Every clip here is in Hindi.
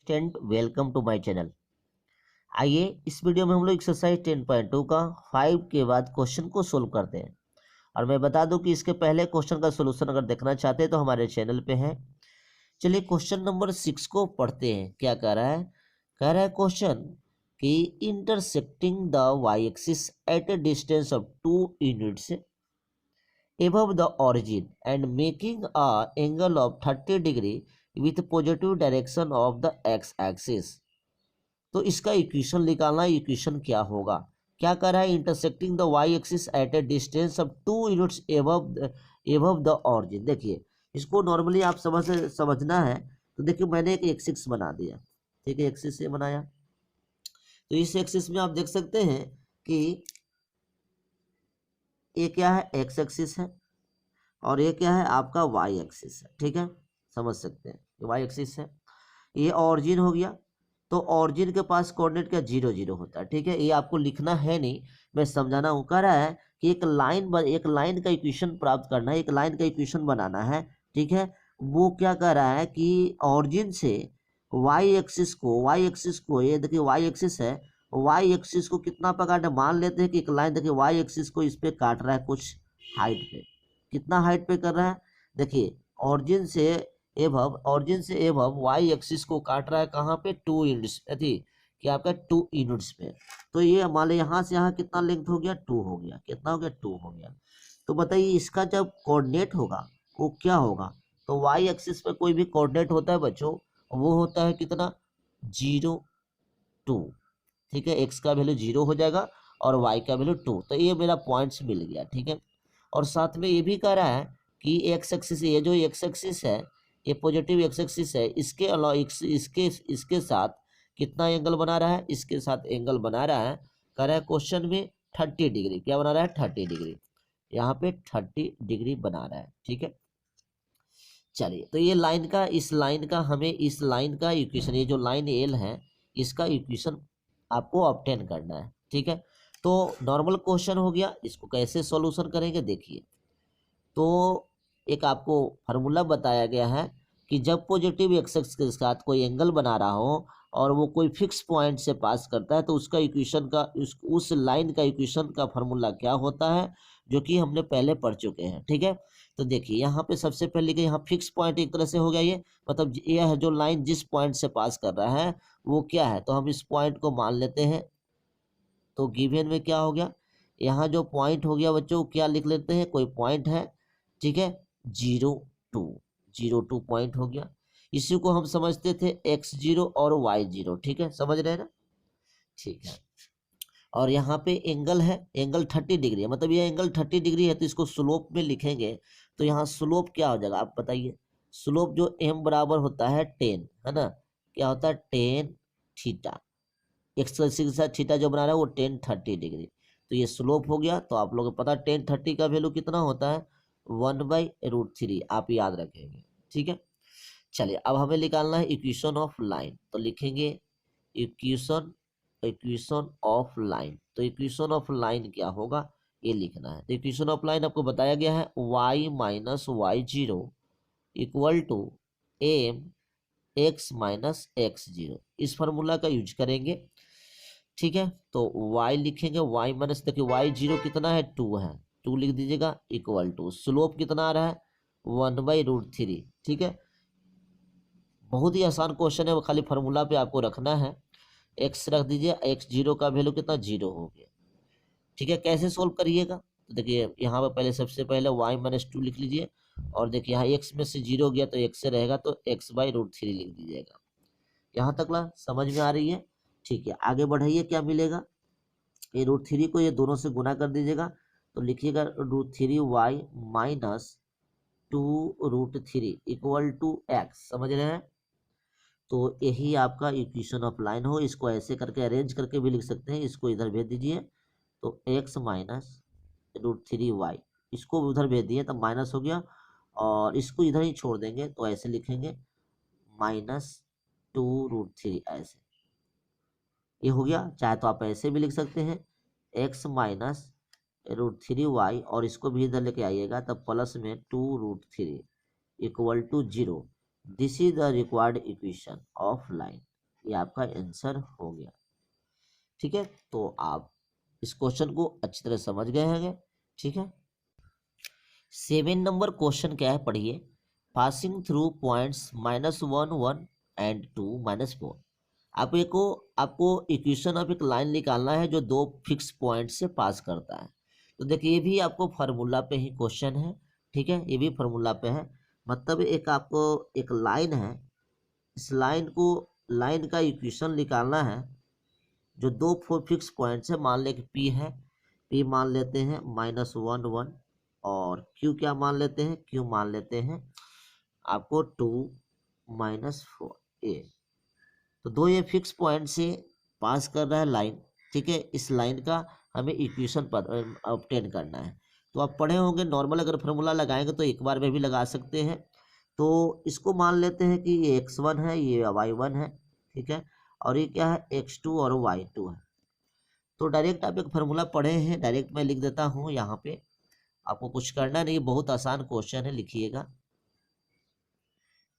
Student, welcome to my channel. आइए इस वीडियो में हम लोग एक्सरसाइज 10.2 का 5 के बाद क्वेश्चन को सोल्व करते हैं। और मैं बता दूं कि इसके पहले क्वेश्चन का सोल्यूशन अगर देखना चाहते हैं तो हमारे चैनल पे है। चलिए क्वेश्चन नंबर 6 को पढ़ते हैं। क्या कह रहा है? कह रहा है क्वेश्चन कि intersecting the Y axis at a distance of 2 units above the origin and making a angle of 30 degree with positive direction of the x axis। तो इसका इक्वेशन निकालना है। इक्वेशन क्या होगा? क्या कर रहा है? Intersecting the Y axis at a distance of 2 units above the origin. देखिए इसको नॉर्मली आप समझना है। तो देखिए मैंने एक एक्सिस बना दिया, ठीक है, एक्सिस ये बनाया। तो इस एक्सिस में आप देख सकते हैं कि ये क्या है? एक्स एक्सिस है और ये क्या है? आपका वाई एक्सिस है, ठीक है, समझ सकते हैं। वाई एक्सिस है, ये ऑरिजिन हो गया। तो ऑरिजिन के पास कोऑर्डिनेट क्या? 0 0 होता है, ठीक है। ये आपको लिखना है नहीं, मैं समझाना हूँ। कह रहा है कि एक लाइन का इक्वेशन प्राप्त करना है, एक लाइन का इक्वेशन बनाना है, ठीक है। वो क्या कह रहा है कि ऑरिजिन से वाई एक्सिस को ये देखिए वाई एक्सिस है, वाई एक्सिस को कितना पर काटे? मान लेते हैं कि एक लाइन देखिए वाई एक्सिस को इस पे काट रहा है कुछ हाइट पे। कितना हाइट पे कर रहा है? देखिए ऑरिजिन से एबव वाई एक्सिस को काट रहा है कहाँ पे? 2 यूनिट्स थी कि आपका 2 यूनिट्स पे। तो ये मान लो यहाँ से यहाँ कितना लेंथ हो गया? 2 हो गया। कितना हो गया? 2 हो गया। तो बताइए इसका जब कोऑर्डिनेट होगा वो क्या होगा? तो वाई एक्सिस पे कोई भी कोऑर्डिनेट होता है बच्चों, वो होता है कितना? 0 2, ठीक है। एक्स का वैल्यू 0 हो जाएगा और वाई का वैल्यू 2। तो ये मेरा पॉइंट्स मिल गया, ठीक है। और साथ में ये भी कह रहा है कि एक्स एक्सिस, ये जो एक्स एक्सिस है ये पॉजिटिव एक्स एक्सिस है, इसके अलावा इसके साथ कितना एंगल बना रहा है? इसके साथ एंगल बना रहा है, कह रहा है क्वेश्चन में 30 डिग्री। क्या बना रहा है? 30 डिग्री। यहाँ पे 30 डिग्री बना रहा है, ठीक है। चलिए तो ये इस लाइन का इक्वेशन, ये जो लाइन एल है इसका इक्वेशन आपको ऑब्टेन करना है, ठीक है। तो नॉर्मल क्वेश्चन हो गया, इसको कैसे सॉल्यूशन करेंगे देखिए। तो एक आपको फार्मूला बताया गया है कि जब पॉजिटिव एक्सिस के साथ कोई एंगल बना रहा हो और वो कोई फिक्स पॉइंट से पास करता है तो उसका इक्वेशन का उस लाइन का इक्वेशन का फार्मूला क्या होता है, जो कि हमने पहले पढ़ चुके हैं, ठीक है। तो देखिए यहाँ पे सबसे पहले कि यहाँ फिक्स पॉइंट एक तरह से हो गया, ये मतलब यह है जो लाइन जिस पॉइंट से पास कर रहा है वो क्या है, तो हम इस पॉइंट को मान लेते हैं। तो गिवन में क्या हो गया? यहाँ जो पॉइंट हो गया बच्चों क्या लिख लेते हैं? कोई पॉइंट है, ठीक है, 0 2 पॉइंट हो गया। इसी को हम समझते थे x0 और y0, ठीक है, समझ रहे हैं ना? ठीक है। और यहाँ पे एंगल है, एंगल 30 डिग्री है, मतलब ये एंगल 30 डिग्री है। तो इसको स्लोप में लिखेंगे तो यहाँ स्लोप क्या हो जाएगा आप बताइए? स्लोप जो m बराबर होता है 10, है ना? क्या होता है? 10 थीटा। एक्स के साथ थीटा जो बना रहा है वो 10 30 डिग्री। तो ये स्लोप हो गया। तो आप लोगों को पता 10 30 का वैल्यू कितना होता है? 1/√3। आप याद रखेंगे, ठीक है। चलिए अब हमें निकालना है इक्वेशन ऑफ लाइन। तो लिखेंगे इक्वेशन ऑफ लाइन। तो इक्वेशन ऑफ लाइन क्या होगा ये लिखना है। तो इक्वेशन ऑफ लाइन आपको बताया गया है y minus y0 equal to M X minus x0। इस फार्मूला का यूज करेंगे, ठीक है। तो y लिखेंगे, y माइनस, देखिए y0 कितना है? 2 है, 2 लिख दीजिएगा, इक्वल टू स्लोप कितना आ रहा है? 1/√3, ठीक है। बहुत ही आसान क्वेश्चन है, वो खाली फार्मूला पे आपको रखना है। x रख दीजिए, x0 का वैल्यू कितना? 0 हो गया, ठीक है। कैसे सोल्व करिएगा? तो देखिए यहाँ पर पहले सबसे पहले y माइनस 2 लिख लीजिए और देखिए यहाँ x में से 0 गया तो x से रहेगा, तो x/√3 लिख दीजिएगा। यहाँ तक ला समझ में आ रही है? ठीक है, आगे बढ़ाइए। क्या मिलेगा? ये √3 को ये दोनों से गुना कर दीजिएगा। तो लिखिएगा √3y minus 2√3 equal to x। समझ रहे हैं? तो यही आपका इक्वेशन ऑफ लाइन हो। इसको ऐसे करके अरेंज करके भी लिख सकते हैं। इसको इधर भेज दीजिए तो x माइनस √3y, इसको उधर भेज दिए तब माइनस हो गया और इसको इधर ही छोड़ देंगे तो ऐसे लिखेंगे -2√3 ऐसे। ये हो गया। चाहे तो आप ऐसे भी लिख सकते हैं x माइनस √3y और इसको भी इधर लेके आइएगा तब प्लस में 2√3 equal to 0। This is the required equation of line. ये आपका आंसर हो गया। ठीक है, तो आप इस क्वेश्चन को अच्छी तरह समझ गए होंगे। ठीक है, 7 नंबर क्वेश्चन क्या है पढ़िए। Passing through points -1 1 and 2 -4। आपको इक्वेशन ऑफ एक लाइन निकालना है जो दो फिक्स पॉइंट से पास करता है। तो देखिए ये भी आपको फार्मूला पे ही क्वेश्चन है। ठीक है, ये भी फार्मूला पे है। मतलब आपको एक लाइन है, इस लाइन का इक्वेशन निकालना है जो दो फिक्स पॉइंट से, मान ले कि पी है, पी मान लेते हैं -1 1 और क्यू क्या मान लेते हैं, क्यू मान लेते हैं आपको 2 -4 ए। तो दो ये फिक्स पॉइंट से पास कर रहा है लाइन। ठीक है, इस लाइन का हमें इक्वेशन ऑब्टेन करना है। तो आप पढ़े होंगे, नॉर्मल अगर फार्मूला लगाएंगे तो एक बार में भी लगा सकते हैं। तो इसको मान लेते हैं कि ये x1 है, ये y1 है। ठीक है, और ये क्या है, x2 और y2 है। तो डायरेक्ट आप एक फार्मूला पढ़े हैं, डायरेक्ट मैं लिख देता हूँ यहाँ पे, आपको कुछ करना नहीं, बहुत आसान क्वेश्चन है, लिखिएगा।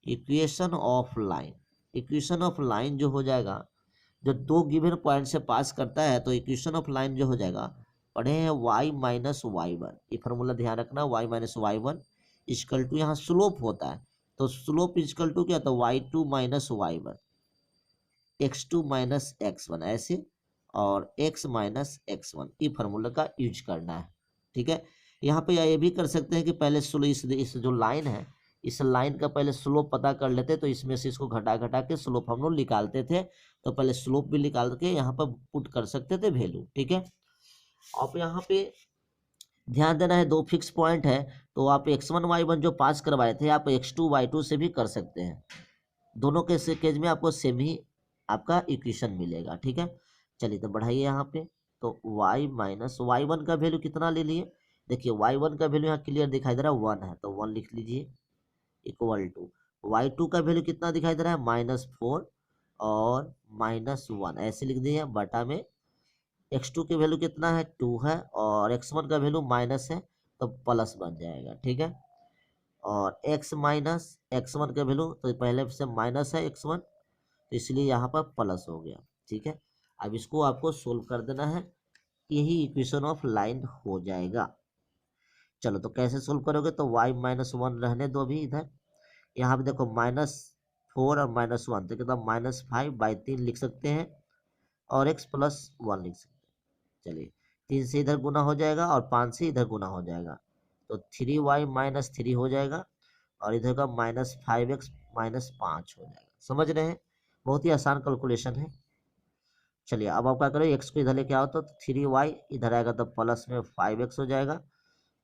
Equation of line, equation of line जो हो जाएगा, जो दो गिवन पॉइंट से पास करता है, तो इक्वेशन ऑफ लाइन जो हो जाएगा, पढ़े हैं y माइनस y1। ये फार्मूला ध्यान रखना, y minus y1 equal to, यहाँ स्लोप होता है तो स्लोप इक्वल टू क्या, तो y2 minus y1, x2 minus x1 ऐसे, और x माइनस x1, ये फार्मूला का यूज करना है। ठीक है, यहाँ पे ये भी कर सकते हैं कि पहले इस जो लाइन है, इस लाइन का पहले स्लोप पता कर लेते, तो इसमें से इसको घटा घटा के स्लोप हम लोग निकालते थे। तो पहले स्लोप भी निकाल के यहाँ पर पुट कर सकते थे वैल्यू। ठीक है, आप यहाँ पे ध्यान देना है, दो फिक्स पॉइंट है, तो आप x1 y1 जो पास करवाए थे, आप x2 y2 से भी कर सकते हैं। दोनों के केस में आपको सेम ही आपका इक्वेशन मिलेगा। ठीक है, चलिए तो बढ़ाइए यहाँ पे। तो y माइनस y1 का वैल्यू कितना ले लिए, देखिए y1 का वैल्यू यहाँ क्लियर दिखाई दे रहा है 1 है, तो 1 लिख लीजिए, इक्वल टू y2 का वैल्यू कितना दिखाई दे रहा है, -4 और -1 ऐसे लिख दिए, बटा में x2 के वैल्यू कितना है, 2 है, और x1 का वैल्यू माइनस है, तो प्लस बन जाएगा। ठीक है, और x माइनस x1 का वैल्यू, तो पहले से माइनस है x1, तो इसलिए यहाँ पर प्लस हो गया। ठीक है, अब इसको आपको सोल्व कर देना है, यही इक्वेशन ऑफ लाइन हो जाएगा। चलो तो कैसे सोल्व करोगे, तो y माइनस 1 रहने दो अभी इधर, यहाँ पे देखो -4 और -1, तो कितना -5/3 लिख सकते हैं, और x प्लस 1 लिख सकते हैं। चलिए 3 से इधर गुना हो जाएगा और 5 से इधर गुना हो जाएगा, तो 3y माइनस 3 हो जाएगा, और इधर का -5x माइनस 5 हो जाएगा। समझ रहे हैं, बहुत ही आसान कैलकुलेशन है। चलिए अब आप क्या करो, x को इधर लेके आओ, तो 3y इधर आएगा, तो प्लस में 5x हो जाएगा,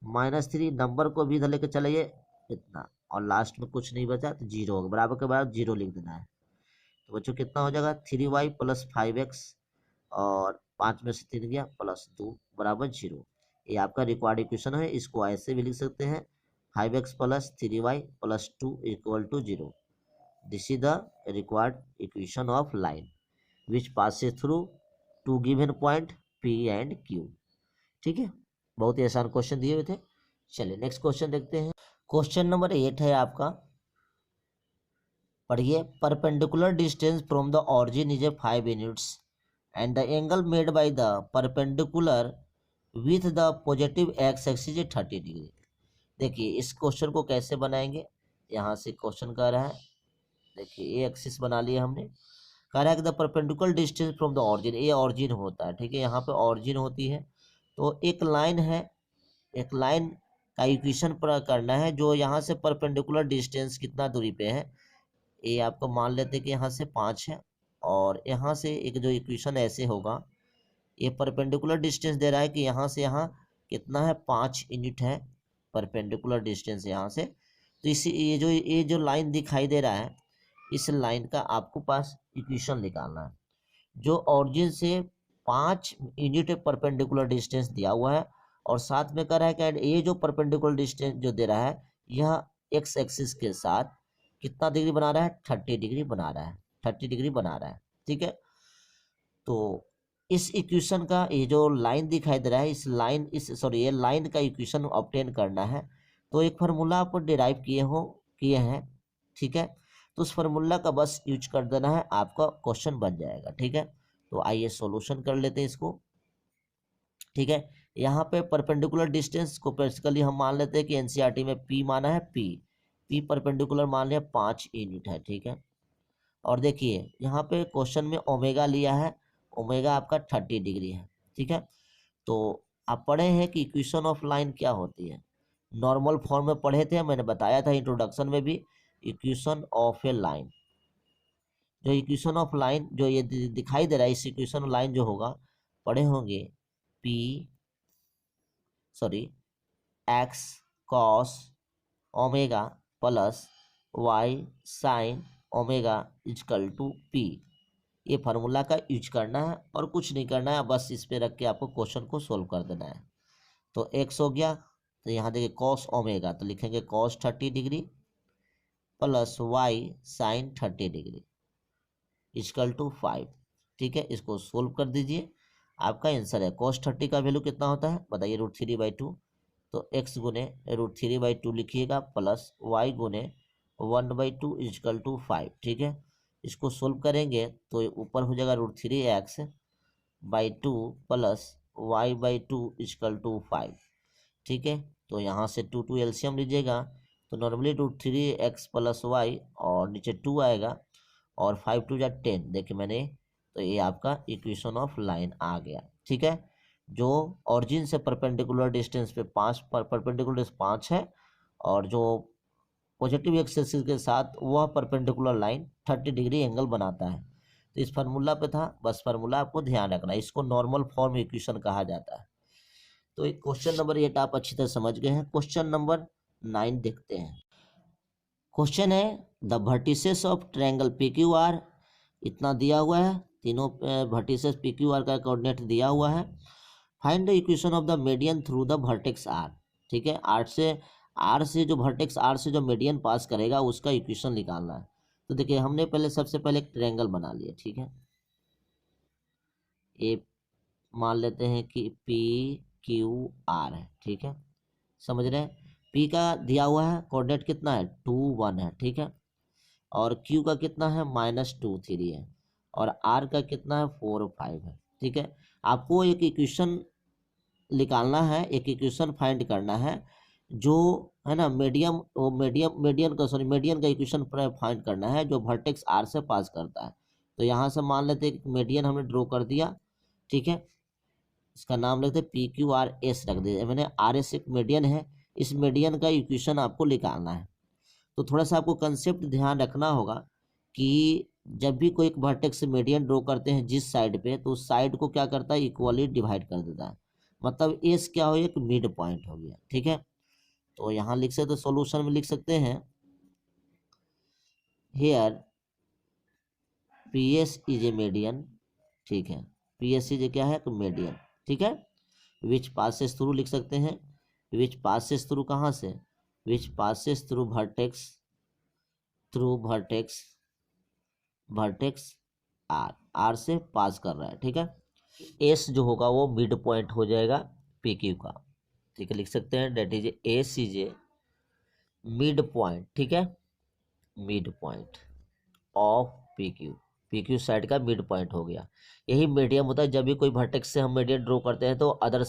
-3 नंबर को भी इधर लेके चलिए इतना, और लास्ट में कुछ नहीं बचा तो 0 होगा, बराबर के बाद 0 लिख देना है। तो बच्चों कितना हो जाएगा, 3y प्लस 5x, और 5 में से 3 गया, +2 बराबर 0। ये आपका रिक्वायर्ड इक्वेशन है, इसको ऐसे भी लिख सकते हैं, 5x plus 3y plus 2 equal to 0। This is the required equation of line which passes through two given point P and Q। ठीक है, बहुत ही आसान क्वेश्चन दिए हुए थे। चलिए नेक्स्ट क्वेश्चन देखते हैं। क्वेश्चन नंबर 8 है आपका, पढ़िए। Perpendicular distance from the origin is 5 units and the angle made by the perpendicular with the positive x axis is 30 degree. देखिए इस क्वेश्चन को कैसे बनाएंगे, यहाँ से क्वेश्चन कह रहा है, देखिए ए एक्सिस बना लिया हमने, कह रहा है कि the perpendicular distance from the origin, ये ऑरिजिन होता है। ठीक है, यहाँ पे ऑरिजिन होती है, तो एक लाइन है, एक लाइन का इक्वेशन पर करना है जो यहाँ से परपेंडिकुलर डिस्टेंस कितना दूरी पे है, ये आपको मान लेते हैं कि यहाँ से 5 है, और यहाँ से एक जो इक्वेशन ऐसे होगा, ये परपेंडिकुलर डिस्टेंस दे रहा है कि यहाँ से यहाँ कितना है, 5 यूनिट है परपेंडिकुलर डिस्टेंस यहाँ से। तो इसी ये जो लाइन दिखाई दे रहा है, इस लाइन का आपको पास इक्वेशन निकालना है, जो ऑरिजिन से 5 यूनिट परपेंडिकुलर डिस्टेंस दिया हुआ है, और साथ में कह रहा है कि ये जो परपेंडिकुलर डिस्टेंस जो दे रहा है, यह एक्स एक्सिस के साथ कितना डिग्री बना रहा है, 30 डिग्री बना रहा है, 30 डिग्री बना रहा है। ठीक है, तो इस इक्वेशन का ये जो लाइन दिखाई दे रहा है, ये लाइन का इक्वेशन ऑब्टेन करना है, तो एक फार्मूला आप डिराइव किए हैं। ठीक है, तो उस फार्मूला का बस यूज कर देना है, आपका क्वेश्चन बन जाएगा। ठीक है, तो आइए सॉल्यूशन कर लेते हैं इसको। ठीक है, यहाँ पे परपेंडिकुलर डिस्टेंस को बेसिकली हम मान लेते हैं कि एनसीईआरटी में पी माना है, पी परपेंडिकुलर मान लिया 5 यूनिट है। ठीक है, और देखिए यहाँ पे क्वेश्चन में ओमेगा लिया है, ओमेगा आपका 30 डिग्री है। ठीक है, तो आप पढ़े हैं कि इक्वेशन ऑफ लाइन क्या होती है, नॉर्मल फॉर्म में पढ़े थे, मैंने बताया था इंट्रोडक्शन में भी। इक्वेशन ऑफ ए लाइन, जो इक्वेशन ऑफ लाइन जो ये दिखाई दे रहा है, इस इक्वेशन ऑफ लाइन जो होगा पढ़े होंगे, P sorry X cos omega plus Y sine omega equal to P. ये फार्मूला का यूज करना है और कुछ नहीं करना है, बस इस पे रख के आपको क्वेश्चन को सोल्व कर देना है। तो एक्स हो गया, तो यहाँ देखिए कॉस ओमेगा, तो लिखेंगे cos 30 degree plus Y sine 30 degree equal to 5। ठीक है, इसको सोल्व कर दीजिए, आपका आंसर है कॉस 30 का वैल्यू कितना होता है बताइए, √3/2। तो एक्स गुने √3/2 लिखिएगा प्लस वाई गुने 1/2 इजकल टू 5। ठीक है, इसको सोल्व करेंगे तो ऊपर हो जाएगा √3x/2 plus y/2 is equal to 5। ठीक है, तो यहाँ से 2 एलसीएम लीजिएगा, तो नॉर्मली √3x प्लस वाई और नीचे 2 आएगा और 5 2 जा 10, देखिए मैंने, तो ये आपका इक्वेशन ऑफ लाइन आ गया। ठीक है, जो ऑरिजिन से परपेंडिकुलर डिस्टेंस पे 5 परपेंडिकुलर 5 है, और जो पॉजिटिव एक्सिस के साथ वह परपेंडिकुलर लाइन 30 डिग्री एंगल बनाता है। तो इस फार्मूला पे था, बस फार्मूला आपको ध्यान रखना है, इसको नॉर्मल फॉर्म इक्वेशन कहा जाता है। तो क्वेश्चन नंबर 8 आप अच्छी तरह समझ गए हैं। क्वेश्चन नंबर 9 देखते हैं। क्वेश्चन है the vertices of triangle P Q R, इतना दिया हुआ है, तीनों वर्टिसेस पी क्यू आर का कोऑर्डिनेट दिया हुआ है। Find the equation of the median through the vertex R. ठीक है, आर से जो वर्टेक्स आर से जो मीडियन पास करेगा उसका इक्वेशन निकालना है। तो देखिए हमने पहले सबसे पहले एक ट्रायंगल बना लिया। ठीक है, ये मान लेते हैं कि पी क्यू आर है। ठीक है, समझ रहे हैं, पी का दिया हुआ है कोऑर्डिनेट कितना है 2 1 है। ठीक है, और क्यू का कितना है -2 3 है, और आर का कितना है 4 5 है। ठीक है, आपको एक इक्वेशन निकालना है, एक इक्वेशन फाइंड करना है जो है ना मीडियन का इक्वेशन फाइंड करना है जो वर्टेक्स आर से पास करता है। तो यहाँ से मान लेते हैं मीडियन हमने ड्रॉ कर दिया। ठीक है, इसका नाम लेते पी क्यू आर एस रख दिया मैंने, आर एस एक मीडियन है, इस मीडियन का इक्वेशन आपको निकालना है। तो थोड़ा सा आपको कंसेप्ट ध्यान रखना होगा कि जब भी कोई एक वर्टेक्स से मीडियन ड्रॉ करते हैं जिस साइड पे, तो उस साइड को क्या करता है इक्वली डिवाइड कर देता है, मतलब एस क्या हो एक मिड पॉइंट हो गया। ठीक है, तो यहाँ लिख सकते, सॉल्यूशन में लिख सकते हैं here P S is a median. ठीक है, पी एस इज क्या है मीडियन। ठीक है, विच पासेस थ्रू लिख सकते हैं, विच पासेस थ्रू कहाँ से, which passes through vertex R, R से पास कर रहा है। ठीक है, एस जो होगा वो मिड पॉइंट हो जाएगा पी क्यू का। ठीक है, लिख सकते हैं that is S is a mid point. ठीक है, mid point of P Q, P Q side का मिड पॉइंट हो गया। यही मीडियम होता है, जब भी कोई वर्टेक्स से हम मीडियम ड्रॉ करते हैं तो अदर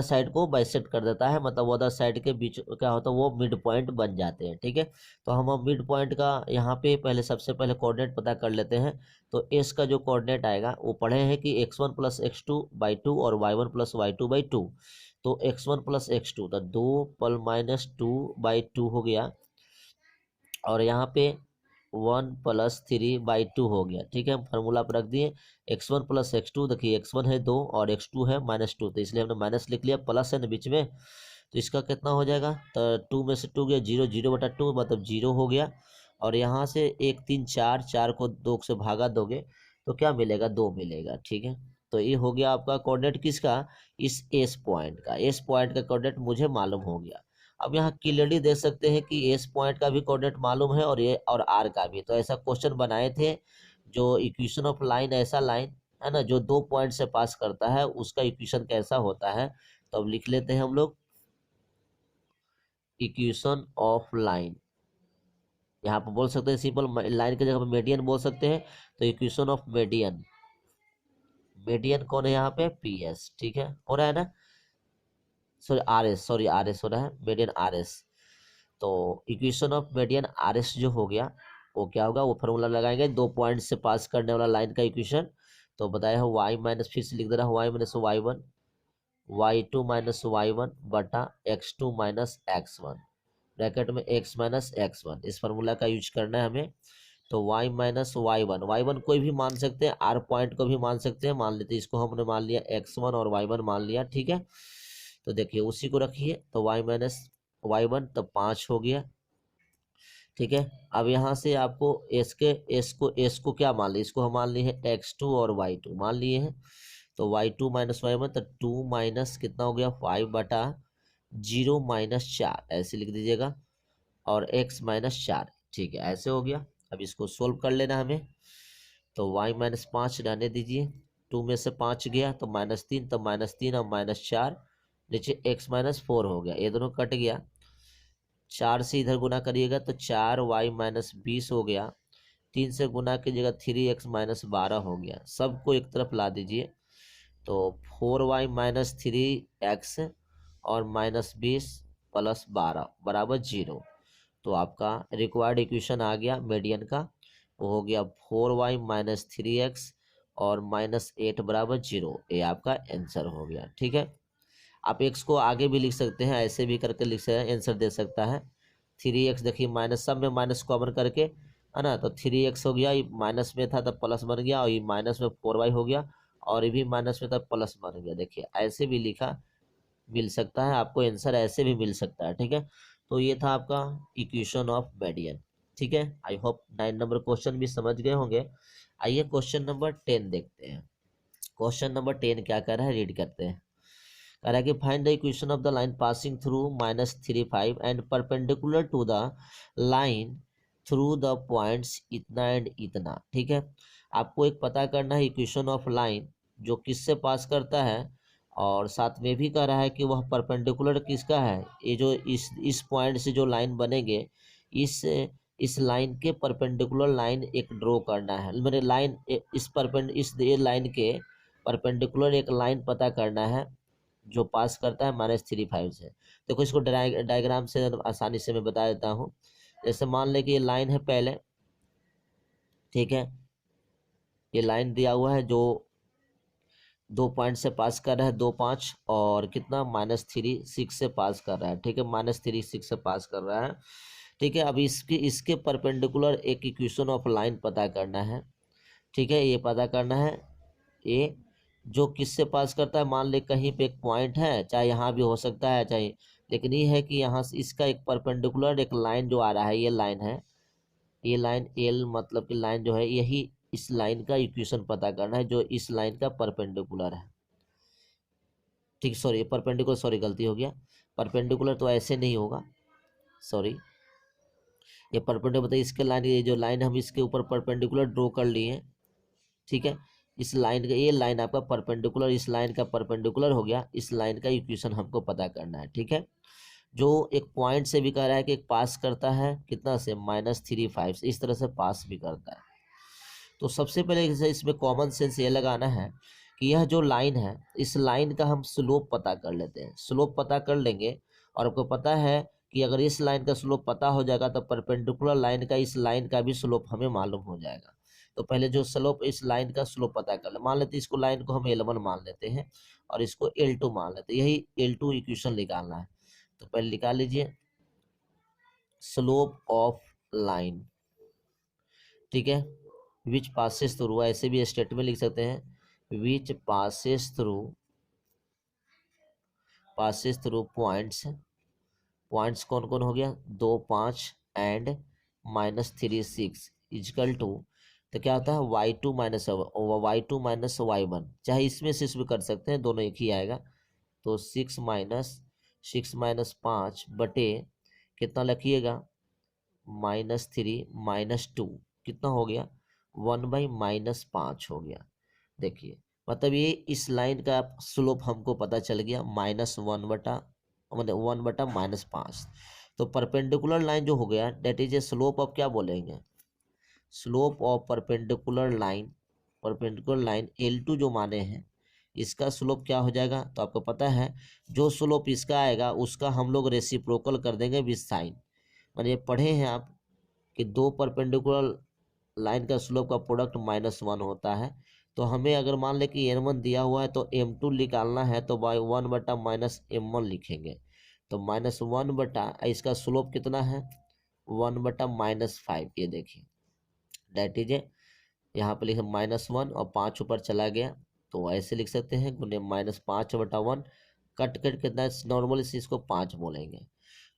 साइड को बाइसेक्ट कर देता है, मतलब वो अदर साइड के बीच क्या होता है वो मिड पॉइंट बन जाते हैं। ठीक है, तो हम मिड पॉइंट का यहाँ पे पहले सबसे पहले कोऑर्डिनेट पता कर लेते हैं। तो एस का जो कोऑर्डिनेट आएगा वो पढ़े हैं कि x1 + x2/2 और y1 + y2/2। तो x1 + x2 तो 2 + -2/2 हो गया, और यहाँ पे 1 + 3/2 हो गया। ठीक है, हम फार्मूला पर रख दिए x1 + x2, देखिए x1 है 2 और x2 है -2, तो इसलिए हमने माइनस लिख लिया, प्लस है ना बीच में, तो इसका कितना हो जाएगा, तो 2 में से 2 गया 0, 0/2 मतलब 0 हो गया। और यहाँ से 1 3 4, 4 को 2 से भागा दोगे तो क्या मिलेगा 2 मिलेगा। ठीक है, तो ये हो गया आपका कोऑर्डिनेट किसका, इस एस पॉइंट का, एस पॉइंट का कोऑर्डिनेट मुझे मालूम हो गया। अब यहाँ क्लियरली देख सकते हैं कि एस पॉइंट का भी कोऑर्डिनेट मालूम है और ये और आर का भी। तो ऐसा क्वेश्चन बनाए थे जो इक्वेशन ऑफ लाइन, ऐसा लाइन है ना जो 2 पॉइंट से पास करता है उसका इक्वेशन कैसा होता है। तो अब लिख लेते हैं हम लोग इक्वेशन ऑफ लाइन। यहाँ पर बोल सकते हैं सिंपल लाइन की जगह पर मीडियन बोल सकते हैं। तो इक्वेशन ऑफ मीडियन, मीडियन कौन है यहाँ पे, पी एस, ठीक है, हो रहा है ना, sorry R S, sorry R S हो रहा है, मीडियन आर एस। तो equation of median R S जो हो गया वो क्या होगा, वो फॉर्मूला लगाएंगे 2 पॉइंट से पास करने वाला लाइन का इक्वेशन। तो बताया है वाई माइनस, फिर से लिख दे रहा है Y minus Y one, Y two minus Y one बटा X two minus X one, bracket में एक्स माइनस एक्स वन, इस फार्मूला का यूज करना है हमें। तो y माइनस वाई वन कोई भी मान सकते हैं, r पॉइंट को भी मान सकते हैं, मान लेते हैं इसको, हमने मान लिया x1 और y1 मान लिया, ठीक है। तो देखिए उसी को रखिए, तो y माइनस वाई वन तो 5 हो गया, ठीक है। अब यहाँ से आपको s को क्या मान लिया, इसको हम मान लिए हैं x2 और y2 मान लिए हैं। तो y2 माइनस वाई वन तो 2 माइनस कितना हो गया 5 बटा 0 माइनस 4, ऐसे लिख दीजिएगा, और x माइनस 4, ठीक है, ऐसे हो गया। अब इसको सोल्व कर लेना हमें। तो y माइनस 5 रहने दीजिए, 2 में से 5 गया तो -3, तो -3 और -4, नीचे x माइनस 4 हो गया, ये दोनों कट गया, 4 से इधर गुना करिएगा तो 4y माइनस 20 हो गया, 3 से गुना कीजिएगा 3x माइनस 12 हो गया, सबको एक तरफ ला दीजिए। तो 4y माइनस 3x और -20 प्लस 12 बराबर 0। तो आपका रिक्वायर्ड इक्वेशन आ गया मीडियन का, वो हो गया 4y माइनस 3x और -8 बराबर 0, ये आपका आंसर हो गया, ठीक है। आप x को आगे भी लिख सकते हैं, ऐसे भी करके लिख सकते हैं, आंसर दे सकता है। 3x देखिए माइनस, सब में माइनस कॉमन करके, है ना, तो 3x हो गया, ये माइनस में था तब प्लस बन गया, और ये माइनस में 4y हो गया, और ये भी माइनस में था प्लस बन गया, देखिए ऐसे भी लिखा मिल सकता है आपको, आंसर ऐसे भी मिल सकता है, ठीक है। तो ये था आपका इक्वेशन ऑफ मीडियन, ठीक है। आई होप 9 नंबर क्वेश्चन भी समझ गए होंगे। आइए क्वेश्चन नंबर 10 देखते हैं। क्वेश्चन नंबर 10 क्या कर रहा है, रीड करते हैं। कह रहा है कि find the equation of the line passing through -3 5 and perpendicular to the line through the points इतना एंड इतना, ठीक है। आपको एक पता करना है इक्वेशन ऑफ लाइन जो किससे पास करता है, और साथ में भी कह रहा है कि वह परपेंडिकुलर किसका है, ये जो इस पॉइंट से जो लाइन बनेंगे, इस लाइन के परपेंडिकुलर लाइन एक ड्रॉ करना है, मेरे लाइन इस ये लाइन के परपेंडिकुलर एक लाइन पता करना है जो पास करता है -3 5 से। देखो इसको डायग्राम से आसानी से मैं बता देता हूँ। जैसे मान लें कि ये लाइन है पहले, ठीक है, ये लाइन दिया हुआ है जो 2 पॉइंट से पास कर रहा है, 2 5 और कितना -3 6 से पास कर रहा है, ठीक है, -3 6 से पास कर रहा है, ठीक है। अब इसके परपेंडिकुलर एक इक्वेशन ऑफ लाइन पता करना है, ठीक है, ये पता करना है, ये जो किससे पास करता है, मान ले कहीं पे एक पॉइंट है, चाहे यहाँ भी हो सकता है चाहे, लेकिन ये है कि यहाँ से इसका एक परपेंडिकुलर एक लाइन जो आ रहा है, ये लाइन है, ये लाइन एल मतलब कि लाइन जो है, यही इस लाइन का इक्वेशन पता करना है जो इस लाइन का परपेंडिकुलर है, ठीक, सॉरी परपेंडिकुलर, सॉरी गलती हो गया, परपेंडिकुलर तो ऐसे नहीं होगा, सॉरी, ये परपेंडिकुलर बताइए, इसके लाइन, ये जो लाइन हम इसके ऊपर परपेंडिकुलर ड्रॉ कर लिए हैं, ठीक है, इस लाइन का, ये लाइन आपका परपेंडिकुलर, इस लाइन का परपेंडिकुलर हो गया, इस लाइन का इक्वेशन हमको पता करना है, ठीक है। जो एक पॉइंट से भी कह रहा है कि एक पास करता है कितना से -3 5 से, इस तरह से पास भी करता है। तो सबसे पहले इसमें कॉमन सेंस ये लगाना है कि यह जो लाइन है, इस लाइन का हम स्लोप पता कर लेते हैं, स्लोप पता कर लेंगे, और आपको पता है कि अगर इस लाइन का स्लोप पता हो जाएगा तो परपेंडिकुलर लाइन का इस लाइन का भी स्लोप हमें मालूम हो जाएगा। तो पहले जो स्लोप, इस लाइन का स्लोप पता कर ले, मान लेते हैं इसको, लाइन को हम L1 मान लेते हैं और इसको L2 मान लेते हैं, यही L2 इक्वेशन निकालना है। तो पहले निकाल लीजिए स्लोप ऑफ लाइन, ठीक है, विच पासेस थ्रू, ऐसे भी स्टेटमेंट लिख सकते हैं, विच पासेस थ्रू पॉइंट्स, पॉइंट्स कौन कौन हो गया, 2 5 एंड -3 6 इजकल टू, तो क्या होता है y2 माइनस वाई वन, चाहे इसमें से इसमें कर सकते हैं, दोनों एक ही आएगा। तो 6 माइनस 5 बटे कितना लिखिएगा -3 -2, कितना हो गया 1/-5 हो गया। देखिए मतलब ये इस लाइन का स्लोप हमको पता चल गया -1 बटा मतलब 1/-5। तो परपेंडिकुलर लाइन जो हो गया that is a slope of, क्या बोलेंगे, slope of perpendicular line L2 जो माने हैं इसका स्लोप क्या हो जाएगा, तो आपको पता है जो स्लोप इसका आएगा उसका हम लोग रेसिप्रोकल कर देंगे विद साइन। मानिए पढ़े हैं आप कि दो परपेंडिकुलर लाइन का स्लोप का प्रोडक्ट -1 होता है। तो हमें अगर मान ले कि n1 दिया हुआ है तो m2 निकालना है तो बाई 1/-m1 लिखेंगे। तो -1 इसका स्लोप कितना है 1/-5। ये देखिए डेट इज यहाँ पे लिखे -1 और 5 ऊपर चला गया तो ऐसे लिख सकते हैं गुने -5/1 कट कितना नॉर्मली से इसको 5 बोलेंगे।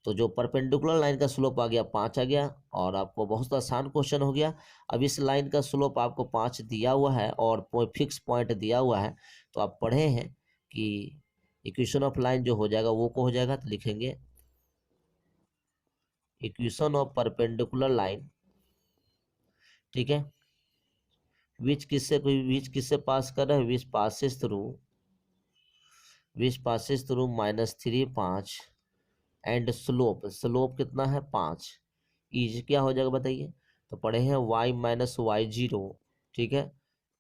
तो जो परपेंडिकुलर लाइन का स्लोप आ गया 5 आ गया और आपको बहुत आसान क्वेश्चन हो गया। अब इस लाइन का स्लोप आपको 5 दिया हुआ है और फिक्स पॉइंट दिया हुआ है तो आप पढ़े हैं कि इक्वेशन ऑफ लाइन जो हो जाएगा वो को हो जाएगा, तो लिखेंगे इक्वेशन ऑफ परपेंडिकुलर लाइन, ठीक है, विच किससे पास कर रहा है, विच पासेस थ्रू -3 5 एंड स्लोप कितना है 5। इज क्या हो जाएगा बताइए, तो पढ़े हैं y-y0, ठीक है,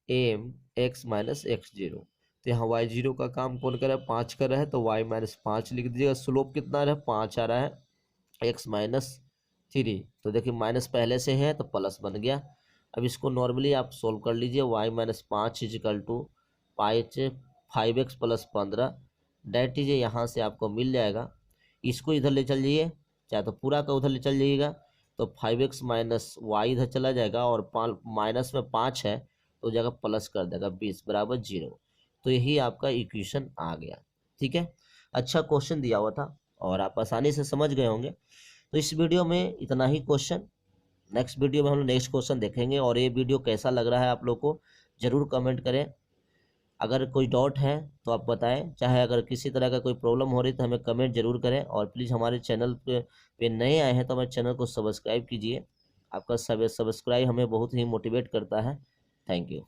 m x-x0। तो यहाँ y0 का काम कौन कर रहा है 5 कर रहा है तो y-5 लिख दीजिएगा। स्लोप कितना आ रहा है 5 आ रहा है x-3। तो देखिए माइनस पहले से है तो प्लस बन गया। अब इसको नॉर्मली आप सोल्व कर लीजिए y-5 is equal to 5x + 15 date is यहाँ से आपको मिल जाएगा। इसको इधर ले चल जाइए, चाहे तो पूरा का उधर ले चल जाइएगा तो 5x - y इधर चला जाएगा और माइनस में 5 है तो जगह प्लस कर देगा 20 = 0। तो यही आपका इक्वेशन आ गया, ठीक है। अच्छा क्वेश्चन दिया हुआ था और आप आसानी से समझ गए होंगे। तो इस वीडियो में इतना ही क्वेश्चन, नेक्स्ट वीडियो में हम लोग नेक्स्ट क्वेश्चन देखेंगे। और ये वीडियो कैसा लग रहा है आप लोग को ज़रूर कमेंट करें। अगर कोई डाउट है तो आप बताएं, चाहे अगर किसी तरह का कोई प्रॉब्लम हो रही तो हमें कमेंट जरूर करें। और प्लीज़ हमारे चैनल पे नए आए हैं तो हमारे चैनल को सब्सक्राइब कीजिए। आपका सब्सक्राइब हमें बहुत ही मोटिवेट करता है। Thank you.